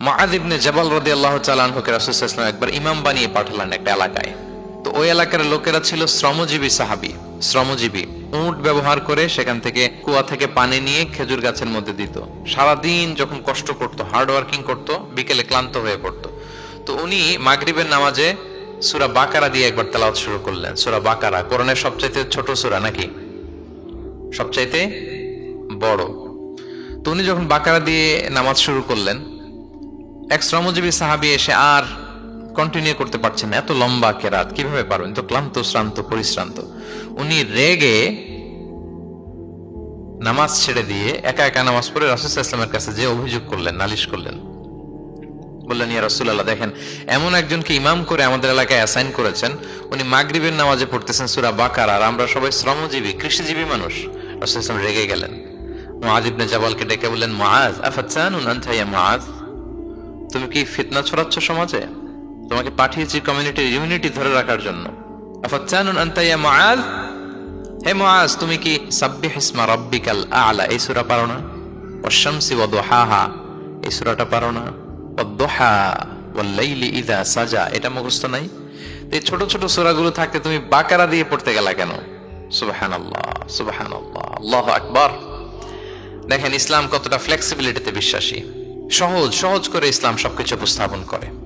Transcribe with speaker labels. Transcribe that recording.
Speaker 1: মুআয ইবনে জাবাল রাদিয়াল্লাহু তাআলা আনহুকে রাসূল সাল্লাল্লাহু আলাইহি ওয়াসাল্লাম একবার ইমাম বানিয়ে পাঠালেন একটা এলাকায়। তো ওই এলাকার লোকেরা ছিল শ্রমজীবী সাহাবী, শ্রমজীবী। উট ব্যবহার করে সেখান থেকে কুয়া থেকে পানি নিয়ে খেজুর গাছের মধ্যে দিত। সারাদিন যখন কষ্ট করতো, হার্ড ওয়ার্কিং করতো, বিকেলে ক্লান্ত হয়ে পড়তো। তো উনি মাগরিবের নামাজে সূরা বাকারা দিয়ে একবার তেলাওয়াত শুরু করলেন। সূরা বাকারা কোরআনের সবচাইতে ছোট সূরা নাকি সবচাইতে বড়? তো উনি যখন বাকারা দিয়ে নামাজ শুরু করলেন, এক শ্রমজীবী সাহাবী এসে আর কন্টিনিউ করতে পারছেন না, এত লম্বা কেরাত কিভাবে পারবেন, তো ক্লান্ত শ্রান্ত পরিশ্রান্ত। উনি রেগে নামাজ ছেড়ে দিয়ে একা একা নামাজ পড়ে রাসূল সাল্লাল্লাহু আলাইহি ওয়াসাল্লামের কাছে যে অভিযোগ করলেন, নালিশ করলেন। বললেন, ইয়া রাসূলুল্লাহ, দেখেন এমন একজনকে ইমাম করে আমাদের এলাকায় অ্যাসাইন করেছেন, উনি মাগরিবের নামাজে পড়তেছেন সূরা বাকারা, আর আমরা সবাই শ্রমজীবী কৃষিজীবী মানুষ। রাসূল সাল্লাল্লাহু আলাইহি ওয়াসাল্লাম রেগে গেলেন। মুআয ইবনে জাবালকে ডেকে বললেন, মুআয আফাতানুন আনতা ইয়া মুআয, তুমি কি ফিতনা ছড়াচ্ছ সমাজে? তোমাকে পাঠিয়েছি কমিউনিটির ইউনিটি ধরে রাখার জন্য। আফাতানুন আনতা ইয়া মুআয, হে মুআয, তুমি কি সাব্বিহ ইসমা রাব্বিকাল আ'লা এই সূরা পারো না? ওয়াশ-শামসি ওয়া দুহাহা এই সূরাটা পারো না? ওয়াদ-দুহা ওয়াল-লাইলি ইযা সাজা এটা মুখস্থ নাই? এই ছোট ছোট সূরাগুলো থাকতে তুমি বাকারা দিয়ে পড়তে গেলা কেন? সুবহানাল্লাহ, সুবহানাল্লাহ, আল্লাহু আকবার। দেখেন ইসলাম কতটা ফ্লেক্সিবিলিটিতে বিশ্বাসী। সহজ সহজ করে ইসলাম সবকিছু উপস্থাপন করে।